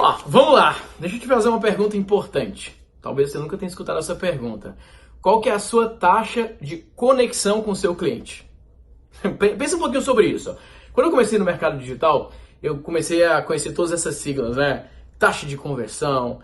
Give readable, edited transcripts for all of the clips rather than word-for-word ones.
Ó, vamos lá. Deixa eu te fazer uma pergunta importante. Talvez você nunca tenha escutado essa pergunta. Qual que é a sua taxa de conexão com o seu cliente? Pensa um pouquinho sobre isso. Quando eu comecei no mercado digital, eu comecei a conhecer todas essas siglas, né? Taxa de conversão,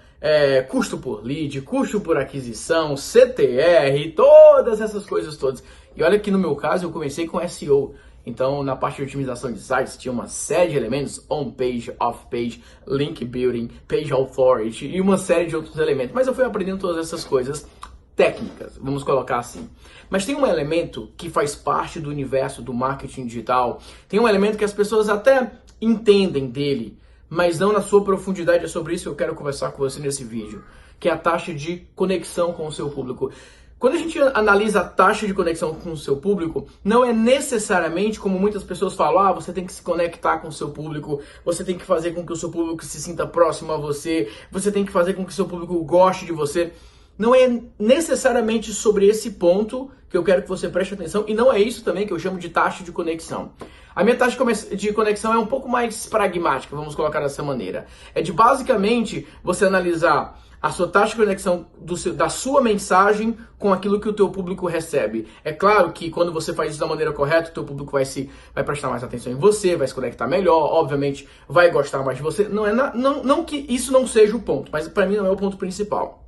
custo por lead, custo por aquisição, CTR, todas essas coisas todas. E olha que no meu caso eu comecei com SEO. Então, na parte de otimização de sites, tinha uma série de elementos, on-page, off-page, link building, page authority e uma série de outros elementos. Mas eu fui aprendendo todas essas coisas técnicas, vamos colocar assim. Mas tem um elemento que faz parte do universo do marketing digital, tem um elemento que as pessoas até entendem dele, mas não na sua profundidade. É sobre isso que eu quero conversar com você nesse vídeo, que é a taxa de conexão com o seu público. Quando a gente analisa a taxa de conexão com o seu público, não é necessariamente como muitas pessoas falam, você tem que se conectar com o seu público, você tem que fazer com que o seu público se sinta próximo a você, você tem que fazer com que o seu público goste de você. Não é necessariamente sobre esse ponto que eu quero que você preste atenção, e não é isso também que eu chamo de taxa de conexão. A minha taxa de conexão é um pouco mais pragmática, vamos colocar dessa maneira. É de basicamente você analisar a sua taxa de conexão da sua mensagem com aquilo que o teu público recebe. É claro que quando você faz isso da maneira correta, o teu público vai prestar mais atenção em você, vai se conectar melhor, obviamente vai gostar mais de você. Não que isso não seja o ponto, mas para mim não é o ponto principal.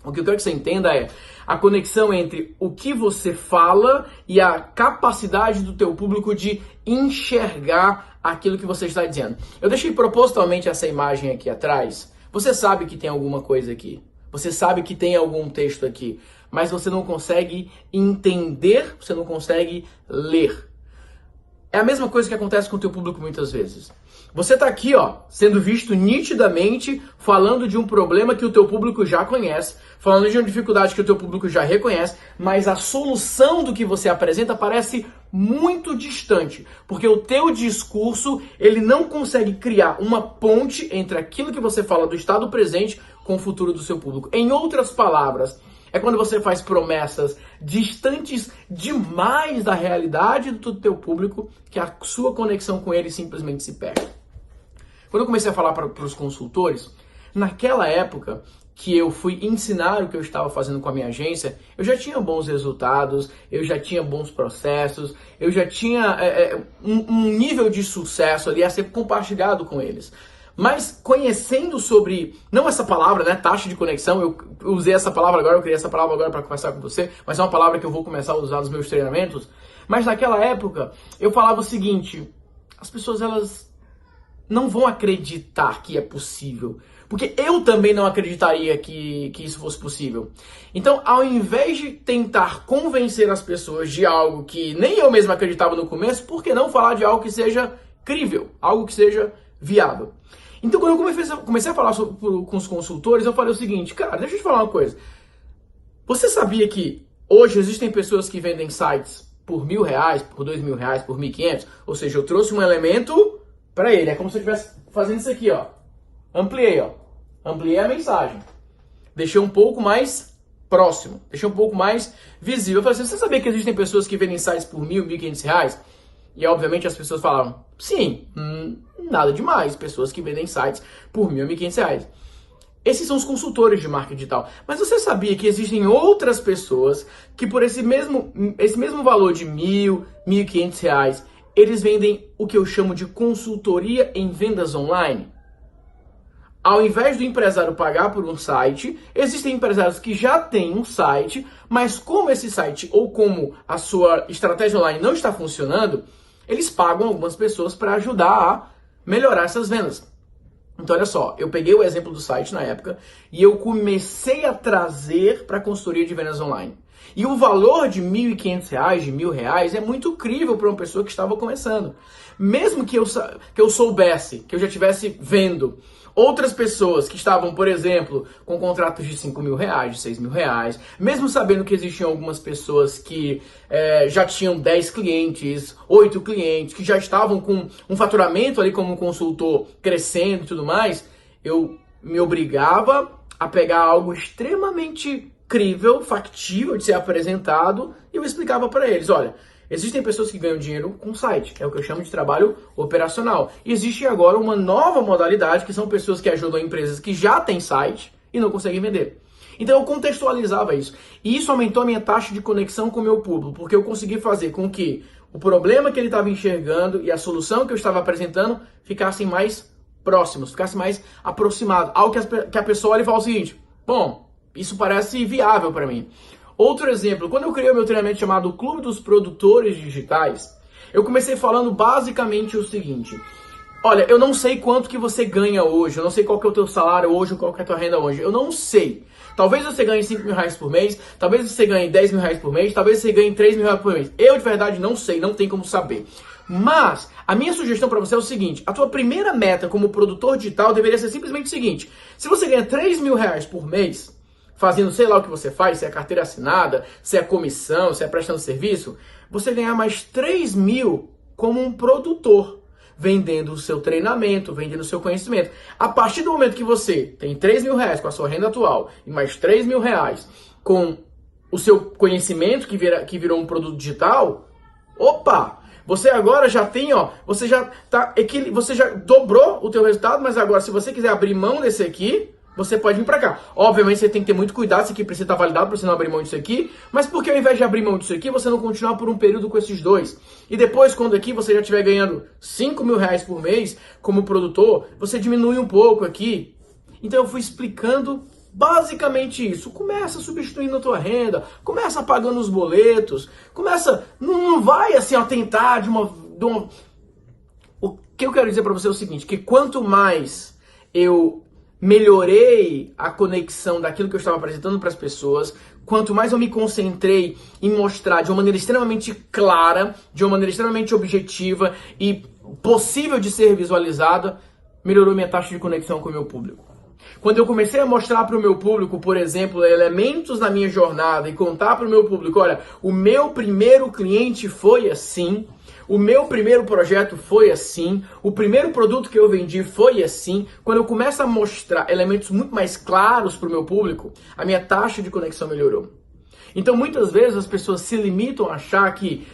O que eu quero que você entenda é a conexão entre o que você fala e a capacidade do teu público de enxergar aquilo que você está dizendo. Eu deixei propositalmente essa imagem aqui atrás. Você sabe que tem alguma coisa aqui. Você sabe que tem algum texto aqui. Mas você não consegue entender, você não consegue ler. É a mesma coisa que acontece com o teu público muitas vezes. Você está aqui, sendo visto nitidamente, falando de um problema que o teu público já conhece, falando de uma dificuldade que o teu público já reconhece, mas a solução do que você apresenta parece muito distante, porque o teu discurso, ele não consegue criar uma ponte entre aquilo que você fala do estado presente com o futuro do seu público. Em outras palavras, é quando você faz promessas distantes demais da realidade do teu público que a sua conexão com ele simplesmente se perde. Quando eu comecei a falar para os consultores, naquela época que eu fui ensinar o que eu estava fazendo com a minha agência, eu já tinha bons resultados, eu já tinha bons processos, eu já tinha um nível de sucesso ali a ser compartilhado com eles. Mas conhecendo sobre, não essa palavra, né, taxa de conexão, eu usei essa palavra agora, eu criei essa palavra agora para conversar com você, mas é uma palavra que eu vou começar a usar nos meus treinamentos. Mas naquela época, eu falava o seguinte, as pessoas elas não vão acreditar que é possível, porque eu também não acreditaria que isso fosse possível. Então, ao invés de tentar convencer as pessoas de algo que nem eu mesmo acreditava no começo, por que não falar de algo que seja crível, algo que seja viável? Então, quando eu comecei a falar com os consultores, eu falei o seguinte, cara, deixa eu te falar uma coisa. Você sabia que hoje existem pessoas que vendem sites por R$1.000, por R$2.000, por R$1.500? Ou seja, eu trouxe um elemento para ele. É como se eu estivesse fazendo isso aqui, Ampliei, Ampliei a mensagem. Deixei um pouco mais próximo. Deixei um pouco mais visível. Eu falei assim, você sabia que existem pessoas que vendem sites por R$1.000, R$1.500? E obviamente as pessoas falavam, sim, nada demais, pessoas que vendem sites por R$1.000, R$1.500. Esses são os consultores de marketing digital. Mas você sabia que existem outras pessoas que por esse mesmo valor de R$1.000, R$1.500, eles vendem o que eu chamo de consultoria em vendas online? Ao invés do empresário pagar por um site, existem empresários que já têm um site, mas como esse site ou como a sua estratégia online não está funcionando, eles pagam algumas pessoas para ajudar a melhorar essas vendas. Então, olha só, eu peguei o exemplo do site na época e eu comecei a trazer para a consultoria de vendas online. E o valor de R$1.500, de R$1.000, é muito crível para uma pessoa que estava começando. Mesmo que eu soubesse, que eu já estivesse vendo outras pessoas que estavam, por exemplo, com contratos de R$5.000, de R$6.000, mesmo sabendo que existiam algumas pessoas que já tinham 10 clientes, 8 clientes, que já estavam com um faturamento ali como consultor crescendo e tudo mais, eu me obrigava a pegar algo extremamente crível, factível de ser apresentado, e eu explicava para eles, olha, Existem pessoas que ganham dinheiro com site, é o que eu chamo de trabalho operacional. E existe agora uma nova modalidade, que são pessoas que ajudam empresas que já têm site e não conseguem vender. Então eu contextualizava isso. E isso aumentou a minha taxa de conexão com o meu público, porque eu consegui fazer com que o problema que ele estava enxergando e a solução que eu estava apresentando ficassem mais próximos, ficassem mais aproximados. Algo que a pessoa olha e fala o seguinte: bom, isso parece viável para mim. Outro exemplo, quando eu criei o meu treinamento chamado Clube dos Produtores Digitais, eu comecei falando basicamente o seguinte: olha, eu não sei quanto que você ganha hoje, eu não sei qual que é o teu salário hoje, qual que é a tua renda hoje, eu não sei. Talvez você ganhe 5 mil reais por mês, talvez você ganhe 10 mil reais por mês, talvez você ganhe 3 mil reais por mês. Eu de verdade não sei, não tem como saber. Mas a minha sugestão para você é o seguinte: a tua primeira meta como produtor digital deveria ser simplesmente o seguinte: se você ganha 3 mil reais por mês, fazendo sei lá o que você faz, se é carteira assinada, se é comissão, se é prestando serviço, você ganhar mais 3 mil como um produtor, vendendo o seu treinamento, vendendo o seu conhecimento. A partir do momento que você tem 3 mil reais com a sua renda atual e mais 3 mil reais com o seu conhecimento que virou um produto digital, opa! Você agora já tem, você já dobrou o teu resultado, mas agora se você quiser abrir mão desse aqui, você pode vir para cá. Obviamente você tem que ter muito cuidado, isso aqui precisa estar validado para você não abrir mão disso aqui, mas por que ao invés de abrir mão disso aqui, você não continuar por um período com esses dois? E depois, quando aqui você já estiver ganhando 5 mil reais por mês como produtor, você diminui um pouco aqui. Então eu fui explicando basicamente isso. Começa substituindo a tua renda, começa pagando os boletos, não vai assim tentar O que eu quero dizer para você é o seguinte, que quanto mais eu melhorei a conexão daquilo que eu estava apresentando para as pessoas, quanto mais eu me concentrei em mostrar de uma maneira extremamente clara, de uma maneira extremamente objetiva e possível de ser visualizada, melhorou minha taxa de conexão com o meu público. Quando eu comecei a mostrar para o meu público, por exemplo, elementos da minha jornada e contar para o meu público: olha, o meu primeiro cliente foi assim, o meu primeiro projeto foi assim, o primeiro produto que eu vendi foi assim. Quando eu começo a mostrar elementos muito mais claros para o meu público, a minha taxa de conexão melhorou. Então, muitas vezes as pessoas se limitam a achar que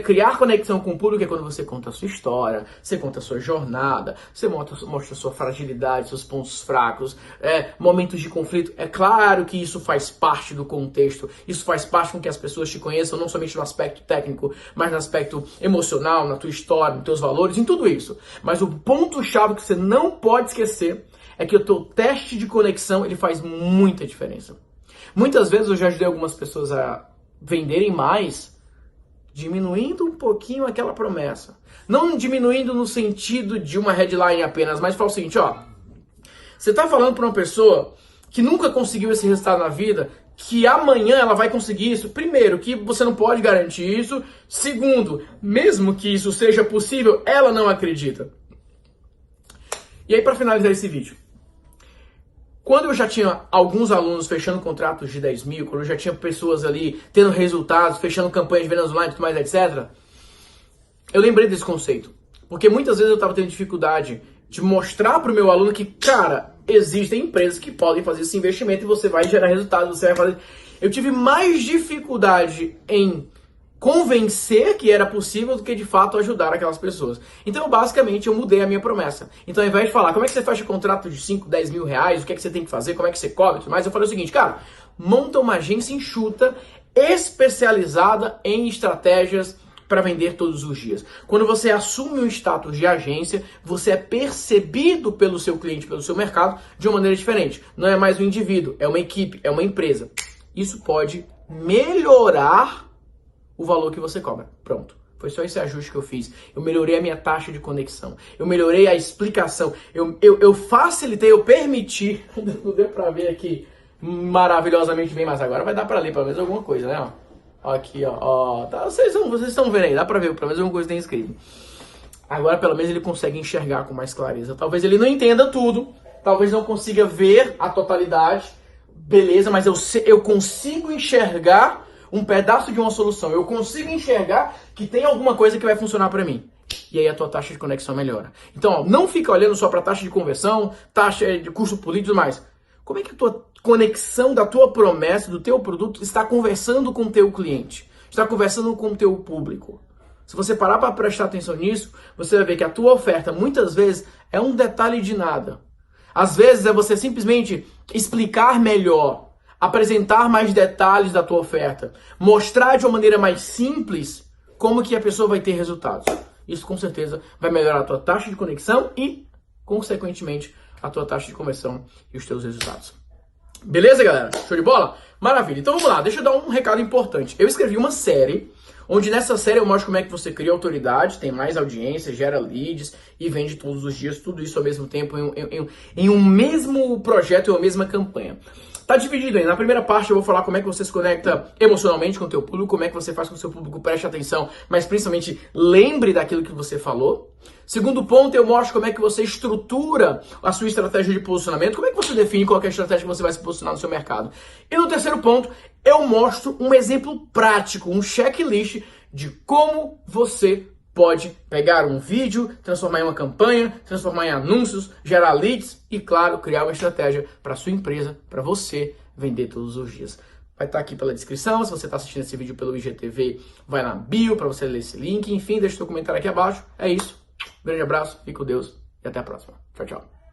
criar conexão com o público é quando você conta a sua história, você conta a sua jornada, você mostra a sua fragilidade, seus pontos fracos, momentos de conflito. É claro que isso faz parte do contexto, isso faz parte com que as pessoas te conheçam, não somente no aspecto técnico, mas no aspecto emocional, na tua história, nos teus valores, em tudo isso. Mas o ponto-chave que você não pode esquecer é que o teu teste de conexão, ele faz muita diferença. Muitas vezes eu já ajudei algumas pessoas a venderem mais, diminuindo um pouquinho aquela promessa. Não diminuindo no sentido de uma headline apenas, mas fala o seguinte: você está falando para uma pessoa que nunca conseguiu esse resultado na vida, que amanhã ela vai conseguir isso. Primeiro, que você não pode garantir isso. Segundo, mesmo que isso seja possível, ela não acredita. E aí, para finalizar esse vídeo, quando eu já tinha alguns alunos fechando contratos de 10 mil, quando eu já tinha pessoas ali tendo resultados, fechando campanhas de vendas online e tudo mais, etc., eu lembrei desse conceito. Porque muitas vezes eu estava tendo dificuldade de mostrar para o meu aluno que, cara, existem empresas que podem fazer esse investimento e você vai gerar resultados, você vai fazer... Eu tive mais dificuldade em convencer que era possível do que de fato ajudar aquelas pessoas. Então, basicamente, eu mudei a minha promessa. Então, ao invés de falar como é que você fecha contrato de 5, 10 mil reais, o que é que você tem que fazer, como é que você cobra, tudo mais, eu falei o seguinte: cara, monta uma agência enxuta, especializada em estratégias para vender todos os dias. Quando você assume um status de agência, você é percebido pelo seu cliente, pelo seu mercado, de uma maneira diferente. Não é mais um indivíduo, é uma equipe, é uma empresa. Isso pode melhorar o valor que você cobra. Pronto. Foi só esse ajuste que eu fiz. Eu melhorei a minha taxa de conexão. Eu melhorei a explicação. Eu facilitei, eu permiti. Não deu pra ver aqui maravilhosamente bem, mas agora vai dar pra ler pelo menos alguma coisa, né? Aqui, tá, vocês estão vendo aí, dá pra ver pelo menos alguma coisa que tem escrito. Agora pelo menos ele consegue enxergar com mais clareza. Talvez ele não entenda tudo, talvez não consiga ver a totalidade, beleza, mas eu consigo enxergar um pedaço de uma solução. Eu consigo enxergar que tem alguma coisa que vai funcionar para mim. E aí a tua taxa de conexão melhora. Então, não fica olhando só para taxa de conversão, taxa de custo por lead e tudo mais. Como é que a tua conexão da tua promessa, do teu produto, está conversando com o teu cliente? está conversando com o teu público. Se você parar para prestar atenção nisso, você vai ver que a tua oferta, muitas vezes, é um detalhe de nada. Às vezes, é você simplesmente explicar melhor, apresentar mais detalhes da tua oferta, mostrar de uma maneira mais simples como que a pessoa vai ter resultados. Isso, com certeza, vai melhorar a tua taxa de conexão e, consequentemente, a tua taxa de conversão e os teus resultados. Beleza, galera? Show de bola? Maravilha. Então, vamos lá. Deixa eu dar um recado importante. Eu escrevi uma série onde nessa série eu mostro como é que você cria autoridade, tem mais audiência, gera leads e vende todos os dias, tudo isso ao mesmo tempo em um mesmo projeto, em uma mesma campanha. Tá dividido aí. Na primeira parte eu vou falar como é que você se conecta emocionalmente com o teu público, como é que você faz com que o seu público preste atenção, mas principalmente lembre daquilo que você falou. Segundo ponto, eu mostro como é que você estrutura a sua estratégia de posicionamento, como é que você define qual é a estratégia que você vai se posicionar no seu mercado. E no terceiro ponto, eu mostro um exemplo prático, um checklist de como você pode pegar um vídeo, transformar em uma campanha, transformar em anúncios, gerar leads e, claro, criar uma estratégia para sua empresa, para você vender todos os dias. Vai estar aqui pela descrição. Se você está assistindo esse vídeo pelo IGTV, vai na bio para você ler esse link. Enfim, deixa seu comentário aqui abaixo. É isso. Um grande abraço, fique com Deus e até a próxima. Tchau, tchau.